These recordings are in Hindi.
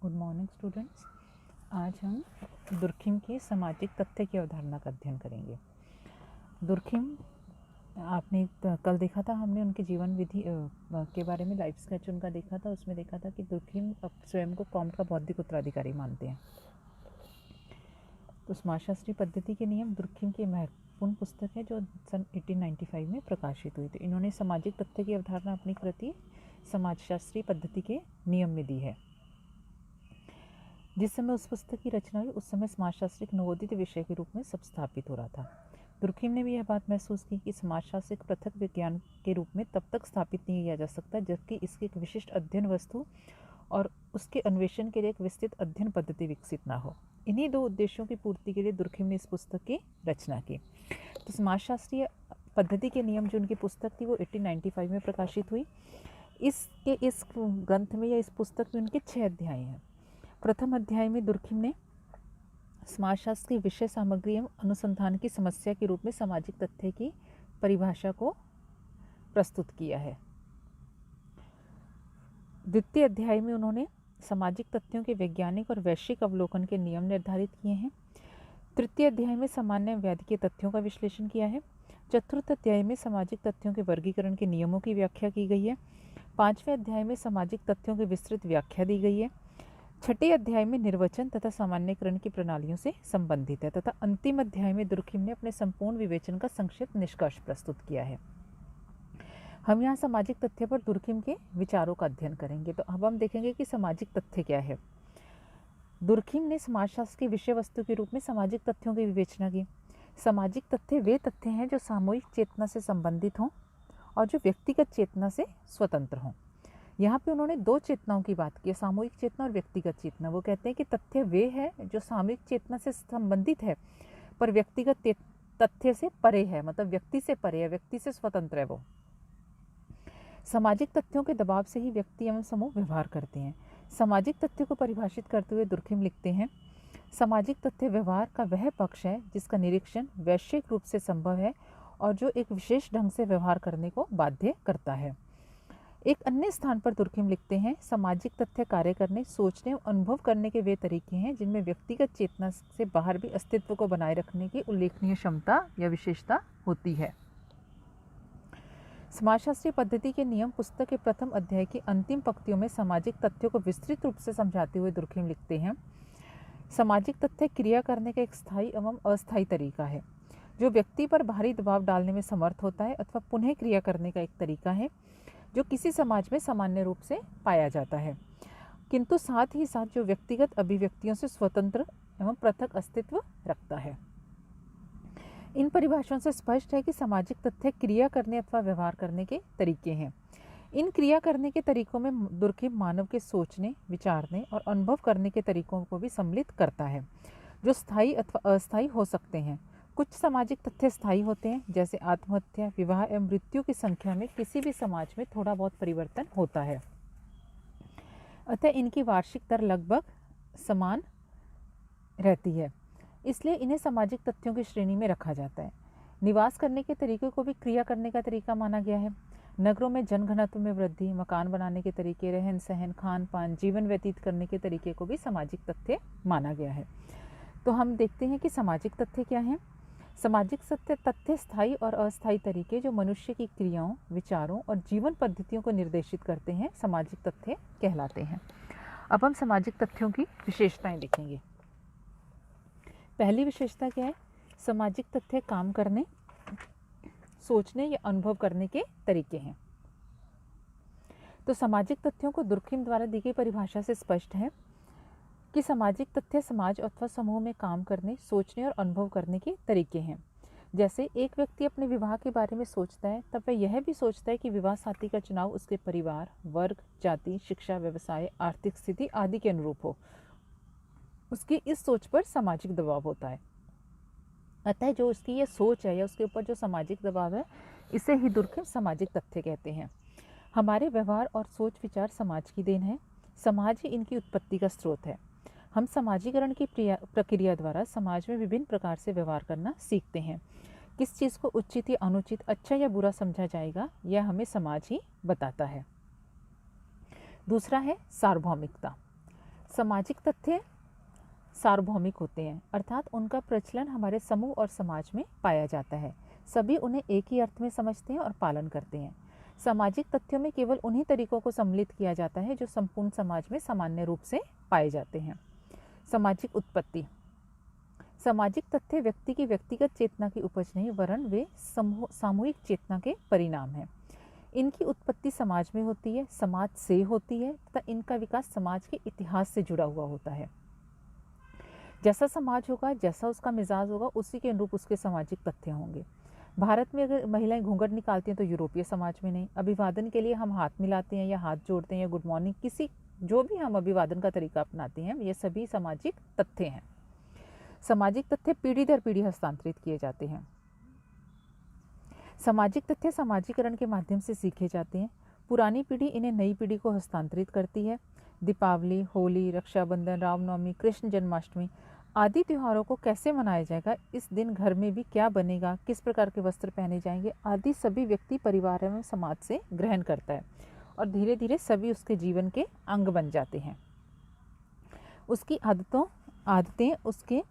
Good morning students. आज हम दुर्खिम की सामाजिक तथ्य की अवधारणा का अध्ययन करेंगे। दुर्खिम आपने कल देखा था, हमने उनके जीवन विधि के बारे में लाइफ स्केच उनका देखा था। उसमें देखा था कि दुर्खिम स्वयं को कॉम का बौद्धिक उत्तराधिकारी मानते हैं। तो समाजशास्त्री पद्धति के नियम दुर्खिम की महत्वपूर्ण पुस्तक है जो सन 1895 में प्रकाशित हुई थी। इन्होंने सामाजिक तथ्य की अवधारणा अपनी कृति समाजशास्त्री पद्धति के नियम में दी है। जिस समय उस पुस्तक की रचना हुई उस समय समाजशास्त्र एक नवोदित विषय के रूप में सब स्थापित हो रहा था। दुर्खिम ने भी यह बात महसूस की कि समाजशास्त्र एक पृथक विज्ञान के रूप में तब तक स्थापित नहीं किया जा सकता जबकि इसकी एक विशिष्ट अध्ययन वस्तु और उसके अन्वेषण के लिए एक विस्तृत अध्ययन पद्धति विकसित ना हो। इन्हीं दो उद्देश्यों की पूर्ति के लिए दुर्खिम ने इस पुस्तक की रचना की। तो समाजशास्त्रीय पद्धति के नियम जो उनकी पुस्तक थी वो 1895 में प्रकाशित हुई। इस ग्रंथ में या इस पुस्तक में उनके 6 अध्याय हैं। प्रथम अध्याय में दुर्खिम ने समाजशास्त्र की विषय सामग्री एवं अनुसंधान की समस्या के रूप में सामाजिक तथ्य की परिभाषा को प्रस्तुत किया है। द्वितीय अध्याय में उन्होंने सामाजिक तथ्यों के वैज्ञानिक और वैश्विक अवलोकन के नियम निर्धारित किए हैं। तृतीय अध्याय में सामान्य व्याधिकीय तथ्यों का विश्लेषण किया है। चतुर्थ अध्याय में सामाजिक तथ्यों के वर्गीकरण के नियमों की व्याख्या की गई है। पांचवें अध्याय में सामाजिक तथ्यों की विस्तृत व्याख्या दी गई है। छठे अध्याय में निर्वचन तथा सामान्यकरण की प्रणालियों से संबंधित है तथा अंतिम अध्याय में दुर्खिम ने अपने संपूर्ण विवेचन का संक्षिप्त निष्कर्ष प्रस्तुत किया है। हम यहाँ सामाजिक तथ्य पर दुर्खिम के विचारों का अध्ययन करेंगे। तो अब हम देखेंगे कि सामाजिक तथ्य क्या है। दुर्खिम ने समाजशास्त्र की विषय वस्तु के रूप में सामाजिक तथ्यों की विवेचना की। सामाजिक तथ्य वे तथ्य हैं जो सामूहिक चेतना से संबंधित हों और जो व्यक्तिगत चेतना से स्वतंत्र हों। यहाँ पे उन्होंने दो चेतनाओं की बात की, सामूहिक चेतना और व्यक्तिगत चेतना। वो कहते हैं कि तथ्य वे है जो सामूहिक चेतना से संबंधित है पर व्यक्तिगत तथ्य से परे है, मतलब व्यक्ति से परे है, व्यक्ति से स्वतंत्र है। वो सामाजिक तथ्यों के दबाव से ही व्यक्ति एवं समूह व्यवहार करते हैं। सामाजिक तथ्य को परिभाषित करते हुए दुर्खिम लिखते हैं, सामाजिक तथ्य व्यवहार का वह पक्ष है जिसका निरीक्षण वैश्विक रूप से संभव है और जो एक विशेष ढंग से व्यवहार करने को बाध्य करता है। एक अन्य स्थान पर दुर्खिम लिखते हैं, सामाजिक तथ्य कार्य करने, सोचने और अनुभव करने के वे तरीके हैं जिनमें व्यक्तिगत चेतना से बाहर भी अस्तित्व को बनाए रखने की उल्लेखनीय क्षमता या विशेषता होती है। समाजशास्त्रीय पद्धति के नियम पुस्तक के प्रथम अध्याय की अंतिम पंक्तियों में सामाजिक तथ्यों को विस्तृत रूप से समझाते हुए दुर्खिम लिखते हैं, सामाजिक तथ्य क्रिया करने का एक स्थायी एवं अस्थायी तरीका है जो व्यक्ति पर बाहरी दबाव डालने में समर्थ होता है अथवा पुनः क्रिया करने का एक तरीका है जो किसी समाज में सामान्य रूप से पाया जाता है किंतु साथ ही साथ जो व्यक्तिगत अभिव्यक्तियों से स्वतंत्र एवं पृथक अस्तित्व रखता है। इन परिभाषाओं से स्पष्ट है कि सामाजिक तथ्य क्रिया करने अथवा व्यवहार करने के तरीके हैं। इन क्रिया करने के तरीकों में दुर्खिम मानव के सोचने, विचारने और अनुभव करने के तरीकों को भी सम्मिलित करता है जो स्थायी अथवा अस्थायी हो सकते हैं। कुछ सामाजिक तथ्य स्थायी होते हैं जैसे आत्महत्या, विवाह एवं मृत्यु की संख्या में किसी भी समाज में थोड़ा बहुत परिवर्तन होता है, अतः इनकी वार्षिक दर लगभग समान रहती है, इसलिए इन्हें सामाजिक तथ्यों की श्रेणी में रखा जाता है। निवास करने के तरीके को भी क्रिया करने का तरीका माना गया है। नगरों में जनघनत्व में वृद्धि, मकान बनाने के तरीके, रहन सहन, खान पान, जीवन व्यतीत करने के तरीके को भी सामाजिक तथ्य माना गया है। तो हम देखते हैं कि सामाजिक तथ्य क्या है। सामाजिक तथ्य स्थायी और अस्थायी तरीके जो मनुष्य की क्रियाओं, विचारों और जीवन पद्धतियों को निर्देशित करते हैं सामाजिक तथ्य कहलाते हैं। अब हम सामाजिक तथ्यों की विशेषताएं देखेंगे। पहली विशेषता क्या है, सामाजिक तथ्य काम करने, सोचने या अनुभव करने के तरीके हैं। तो सामाजिक तथ्यों को दुर्खिम द्वारा दी गई परिभाषा से स्पष्ट है कि सामाजिक तथ्य समाज अथवा समूह में काम करने, सोचने और अनुभव करने के तरीके हैं। जैसे एक व्यक्ति अपने विवाह के बारे में सोचता है तब वह यह भी सोचता है कि विवाह साथी का चुनाव उसके परिवार, वर्ग, जाति, शिक्षा, व्यवसाय, आर्थिक स्थिति आदि के अनुरूप हो। उसकी इस सोच पर सामाजिक दबाव होता है। अतः जो उसकी ये सोच है या उसके ऊपर जो सामाजिक दबाव है, इसे ही दुर्खिम सामाजिक तथ्य कहते हैं। हमारे व्यवहार और सोच विचार समाज की देन है, समाज ही इनकी उत्पत्ति का स्रोत है। हम समाजीकरण की प्रक्रिया द्वारा समाज में विभिन्न प्रकार से व्यवहार करना सीखते हैं। किस चीज़ को उचित या अनुचित, अच्छा या बुरा समझा जाएगा, यह हमें समाज ही बताता है। दूसरा है सार्वभौमिकता। सामाजिक तथ्य सार्वभौमिक होते हैं, अर्थात उनका प्रचलन हमारे समूह और समाज में पाया जाता है। सभी उन्हें एक ही अर्थ में समझते हैं और पालन करते हैं। सामाजिक तथ्यों में केवल उन्हीं तरीकों को सम्मिलित किया जाता है जो संपूर्ण समाज में सामान्य रूप से पाए जाते हैं। सामाजिक उत्पत्ति। सामाजिक तथ्य व्यक्ति की व्यक्तिगत चेतना की उपज नहीं, वरन वे सामूहिक चेतना के परिणाम हैं। इनकी उत्पत्ति समाज में होती है, समाज से होती है तथा इनका विकास समाज के इतिहास से जुड़ा हुआ होता है। जैसा समाज होगा, जैसा उसका मिजाज होगा, उसी के अनुरूप उसके सामाजिक तथ्य होंगे। भारत में अगर महिलाएं घूंघट निकालती हैं तो यूरोपीय समाज में नहीं। अभिवादन के लिए हम हाथ मिलाते हैं या हाथ जोड़ते हैं या गुड मॉर्निंग, किसी जो भी हम अभिवादन का तरीका अपनाते हैं, ये सभी सामाजिक तथ्य हैं। सामाजिक तथ्य पीढ़ी दर पीढ़ी हस्तांतरित किए जाते हैं। सामाजिक तथ्य सामाजिकरण के माध्यम से सीखे जाते हैं। पुरानी पीढ़ी इन्हें नई पीढ़ी को हस्तांतरित करती है। दीपावली, होली, रक्षाबंधन, रामनवमी, कृष्ण जन्माष्टमी आदि त्योहारों को कैसे मनाया जाएगा, इस दिन घर में भी क्या बनेगा, किस प्रकार के वस्त्र पहने जाएंगे आदि सभी व्यक्ति परिवार एवं समाज से ग्रहण करता है और धीरे धीरे सभी उसके जीवन के अंग बन जाते हैं। उसकी आदतें उसके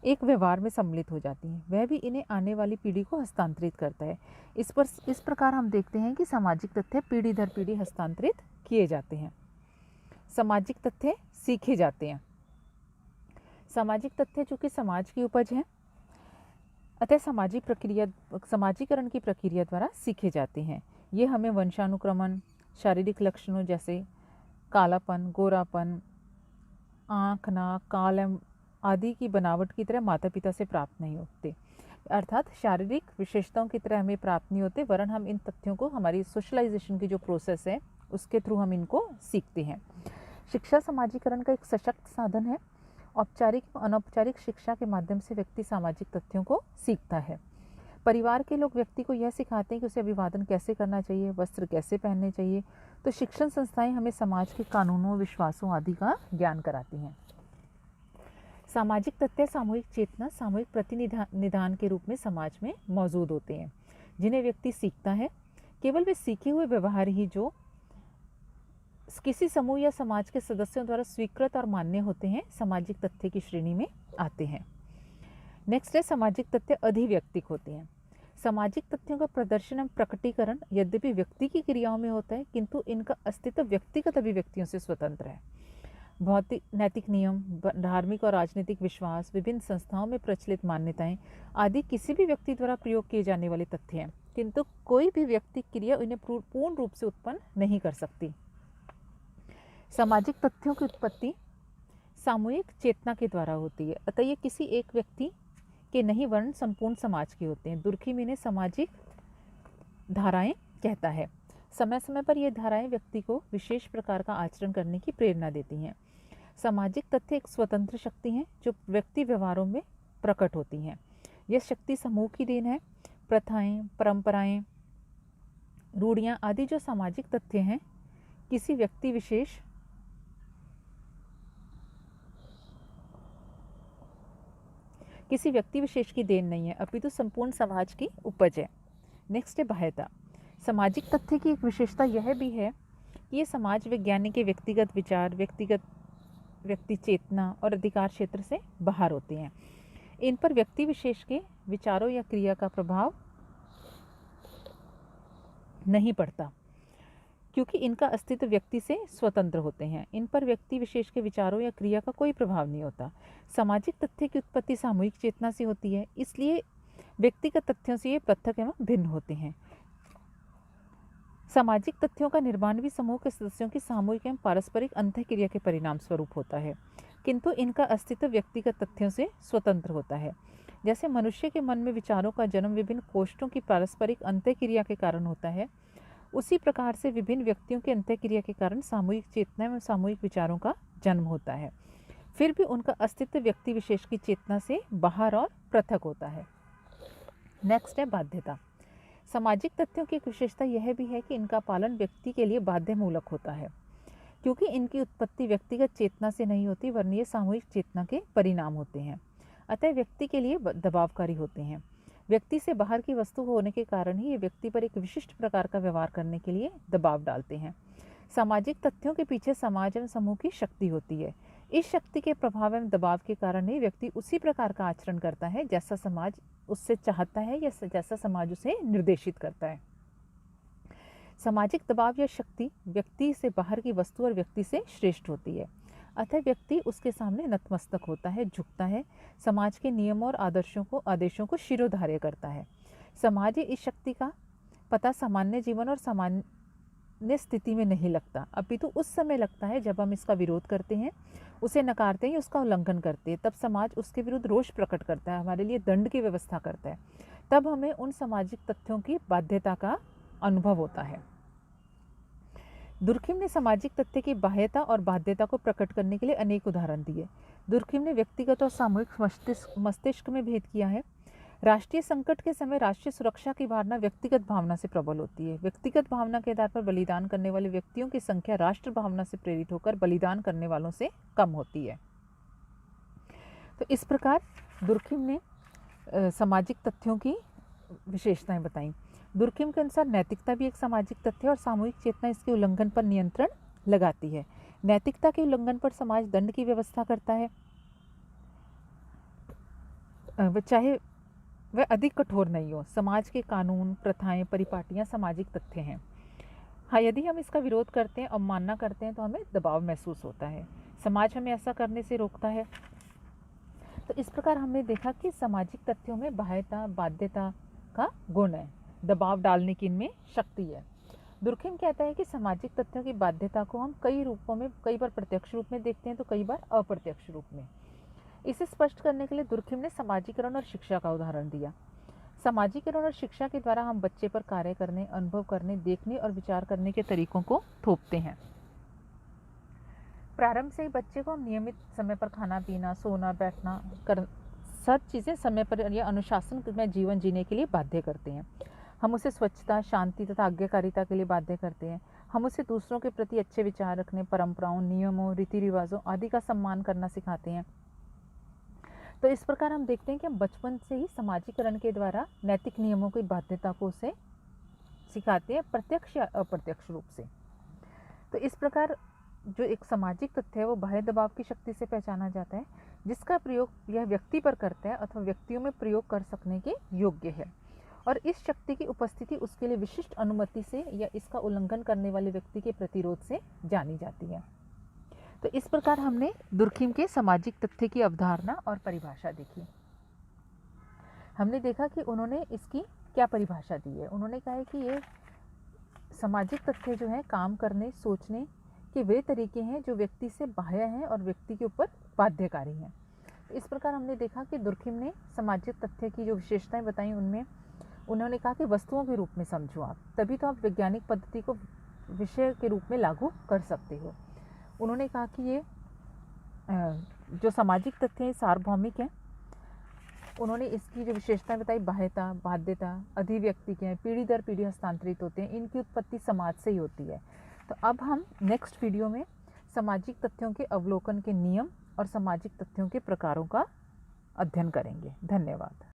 एक व्यवहार में सम्मिलित हो जाती हैं। वह भी इन्हें आने वाली पीढ़ी को हस्तांतरित करता है। इस प्रकार हम देखते हैं कि सामाजिक तथ्य पीढ़ी दर पीढ़ी हस्तांतरित किए जाते हैं। सामाजिक तथ्य सीखे जाते हैं। सामाजिक तथ्य चूँकि समाज की उपज है, अतः समाजीकरण की प्रक्रिया द्वारा सीखे जाते हैं। ये हमें वंशानुक्रमण, शारीरिक लक्षणों जैसे कालापन, गोरापन, आँख, नाक, काल आदि की बनावट की तरह माता पिता से प्राप्त नहीं होते, अर्थात शारीरिक विशेषताओं की तरह हमें प्राप्त नहीं होते, वरन हम इन तथ्यों को हमारी सोशलाइजेशन की जो प्रोसेस है उसके थ्रू हम इनको सीखते हैं। शिक्षा समाजीकरण का एक सशक्त साधन है। औपचारिक व अनौपचारिक शिक्षा के माध्यम से व्यक्ति सामाजिक तथ्यों को सीखता है। परिवार के लोग व्यक्ति को यह सिखाते हैं कि उसे अभिवादन कैसे करना चाहिए, वस्त्र कैसे पहनने चाहिए, तो शिक्षण संस्थाएं हमें समाज के कानूनों, विश्वासों आदि का ज्ञान कराती हैं। सामाजिक तथ्य सामूहिक चेतना, सामूहिक प्रतिनिधान के रूप में समाज में मौजूद होते हैं, जिन्हें व्यक्ति सीखता है। केवल वे सीखे हुए व्यवहार ही जो किसी समूह या समाज के सदस्यों द्वारा स्वीकृत और मान्य होते हैं, सामाजिक तथ्य की श्रेणी में आते हैं। नेक्स्ट है सामाजिक तथ्य अधिव्यक्तिक होते हैं। सामाजिक तथ्यों का प्रदर्शन एवं प्रकटीकरण यद्यपि व्यक्ति की क्रियाओं में होता है, किंतु इनका अस्तित्व व्यक्तिगत अभिव्यक्तियों से स्वतंत्र है। भौतिक नैतिक नियम, धार्मिक और राजनीतिक विश्वास, विभिन्न संस्थाओं में प्रचलित मान्यताएं आदि किसी भी व्यक्ति द्वारा प्रयोग किए जाने वाले तथ्य हैं, किंतु कोई भी व्यक्ति क्रिया इन्हें पूर्ण रूप से उत्पन्न नहीं कर सकती। सामाजिक तथ्यों की उत्पत्ति सामूहिक चेतना के द्वारा होती है, अतः ये किसी एक व्यक्ति के नहीं वरन संपूर्ण समाज के होते हैं। दुर्खिम इन्हें सामाजिक धाराएं कहता है। समय समय पर ये धाराएं व्यक्ति को विशेष प्रकार का आचरण करने की प्रेरणा देती हैं। सामाजिक तथ्य एक स्वतंत्र शक्ति हैं जो व्यक्ति व्यवहारों में प्रकट होती हैं। यह शक्ति समूह की देन है। प्रथाएं, परंपराएं, रूढ़ियाँ आदि जो सामाजिक तथ्य हैं, किसी व्यक्ति विशेष की देन नहीं है, अपितु संपूर्ण समाज की उपज है। नेक्स्ट है बाह्यता। सामाजिक तथ्य की एक विशेषता यह भी है कि ये समाज विज्ञानी के व्यक्तिगत विचार, व्यक्ति चेतना और अधिकार क्षेत्र से बाहर होते हैं। इन पर व्यक्ति विशेष के विचारों या क्रिया का प्रभाव नहीं पड़ता, क्योंकि इनका अस्तित्व व्यक्ति से स्वतंत्र होते हैं। इन पर व्यक्ति विशेष के विचारों या क्रिया का कोई प्रभाव नहीं होता। सामाजिक तथ्य की उत्पत्ति सामूहिक चेतना से होती है, इसलिए व्यक्तिगत तथ्यों से ये पृथक एवं भिन्न होते हैं। सामाजिक तथ्यों का निर्माण भी समूह के सदस्यों की सामूहिक एवं पारस्परिक अंतःक्रिया के परिणाम स्वरूप होता है, किंतु इनका अस्तित्व व्यक्तिगत तथ्यों से स्वतंत्र होता है। जैसे मनुष्य के मन में विचारों का जन्म विभिन्न कोष्ठों की पारस्परिक अंतःक्रिया के कारण होता है, उसी प्रकार से विभिन्न व्यक्तियों की अंतःक्रिया के कारण सामूहिक चेतना एवं सामूहिक विचारों का जन्म होता है। फिर भी उनका अस्तित्व व्यक्ति विशेष की चेतना से बाहर और पृथक होता है। नेक्स्ट है बाध्यता। सामाजिक तथ्यों की एक विशेषता यह भी है कि इनका पालन व्यक्ति के लिए बाध्यमूलक होता है, क्योंकि इनकी उत्पत्ति व्यक्तिगत चेतना से नहीं होती, वरन ये सामूहिक चेतना के परिणाम होते हैं, अतः व्यक्ति के लिए दबावकारी होते हैं। व्यक्ति से बाहर की वस्तु होने के कारण ही ये व्यक्ति पर एक विशिष्ट प्रकार का व्यवहार करने के लिए दबाव डालते हैं। सामाजिक तथ्यों के पीछे समाज एवं समूह की शक्ति होती है। इस शक्ति के प्रभाव एवं दबाव के कारण ही व्यक्ति उसी प्रकार का आचरण करता है जैसा समाज उससे चाहता है या जैसा समाज उसे निर्देशित करता है। सामाजिक दबाव या शक्ति व्यक्ति से बाहर की वस्तु और व्यक्ति से श्रेष्ठ होती है, अतः व्यक्ति उसके सामने नतमस्तक होता है, झुकता है, समाज के नियमों और आदेशों को शिरोधार्य करता है। समाज इस शक्ति का पता सामान्य जीवन और सामान्य स्थिति में नहीं लगता, अपितु उस समय लगता है जब हम इसका विरोध करते हैं, उसे नकारते हैं, उसका उल्लंघन करते हैं। तब समाज उसके विरुद्ध रोष प्रकट करता है, हमारे लिए दंड की व्यवस्था करता है। तब हमें उन सामाजिक तथ्यों की बाध्यता का अनुभव होता है। दुर्खिम ने सामाजिक तथ्य की बाह्यता और बाध्यता को प्रकट करने के लिए अनेक उदाहरण दिए। दुर्खिम ने व्यक्तिगत और सामूहिक मस्तिष्क में भेद किया है। राष्ट्रीय संकट के समय राष्ट्रीय सुरक्षा की भावना व्यक्तिगत भावना से प्रबल होती है। व्यक्तिगत भावना के आधार पर बलिदान करने वाले व्यक्तियों की संख्या राष्ट्र भावना से प्रेरित होकर बलिदान करने वालों से कम होती है। तो इस प्रकार दुर्खिम ने सामाजिक तथ्यों की विशेषताएं बताई। दुर्खिम के अनुसार नैतिकता भी एक सामाजिक तथ्य है और सामूहिक चेतना इसके उल्लंघन पर नियंत्रण लगाती है। नैतिकता के उल्लंघन पर समाज दंड की व्यवस्था करता है, चाहे वह अधिक कठोर नहीं हो। समाज के कानून, प्रथाएं, परिपाटियां सामाजिक तथ्य हैं। हाँ, यदि हम इसका विरोध करते हैं, अवमानना करते हैं तो हमें दबाव महसूस होता है, समाज हमें ऐसा करने से रोकता है। तो इस प्रकार हमने देखा कि सामाजिक तथ्यों में बाह्यता, बाध्यता का गुण है, दबाव डालने की इनमें शक्ति है। दुर्खिम कहता है कि सामाजिक तथ्यों की बाध्यता को हम कई रूपों में, कई बार प्रत्यक्ष रूप में देखते हैं तो कई बार अप्रत्यक्ष रूप में। इसे स्पष्ट करने के लिए दुर्खिम ने समाजीकरण और शिक्षा का उदाहरण दिया। समाजीकरण और शिक्षा के द्वारा हम बच्चे पर कार्य करने, अनुभव करने, देखने और विचार करने के तरीकों को थोपते हैं। प्रारंभ से ही बच्चे को हम नियमित समय पर खाना पीना, सोना, बैठना सब चीज़ें समय पर या अनुशासन में जीवन जीने के लिए बाध्य करते हैं। हम उसे स्वच्छता, शांति तथा आज्ञाकारिता के लिए बाध्य करते हैं। हम उसे दूसरों के प्रति अच्छे विचार रखने, परंपराओं, नियमों, रीति रिवाजों आदि का सम्मान करना सिखाते हैं। तो इस प्रकार हम देखते हैं कि हम बचपन से ही समाजीकरण के द्वारा नैतिक नियमों की बाध्यता को उसे सिखाते हैं, प्रत्यक्ष या अप्रत्यक्ष रूप से। तो इस प्रकार जो एक सामाजिक तथ्य है वो बाह्य दबाव की शक्ति से पहचाना जाता है, जिसका प्रयोग यह व्यक्ति पर करता है अथवा व्यक्तियों में प्रयोग कर सकने के योग्य है, और इस शक्ति की उपस्थिति उसके लिए विशिष्ट अनुमति से या इसका उल्लंघन करने वाले व्यक्ति के प्रतिरोध से जानी जाती है। तो इस प्रकार हमने दुर्खिम के सामाजिक तथ्य की अवधारणा और परिभाषा देखी। हमने देखा कि उन्होंने इसकी क्या परिभाषा दी है। उन्होंने कहा है कि ये सामाजिक तथ्य जो है काम करने, सोचने के वे तरीके हैं जो व्यक्ति से बाह्य हैं और व्यक्ति के ऊपर बाध्यकारी हैं। तो इस प्रकार हमने देखा कि दुर्खिम ने सामाजिक तथ्य की जो विशेषताएं बताई, उनमें उन्होंने कहा कि वस्तुओं के रूप में समझो आप, तभी तो आप वैज्ञानिक पद्धति को विषय के रूप में लागू कर सकते हो। उन्होंने कहा कि ये जो सामाजिक तथ्य हैं सार्वभौमिक हैं। उन्होंने इसकी जो विशेषताएं बताई, बाह्यता, बाध्यता, अधिव्यक्ति के हैं, पीढ़ी दर पीढ़ी हस्तांतरित होते हैं, इनकी उत्पत्ति समाज से ही होती है। तो अब हम नेक्स्ट वीडियो में सामाजिक तथ्यों के अवलोकन के नियम और सामाजिक तथ्यों के प्रकारों का अध्ययन करेंगे। धन्यवाद।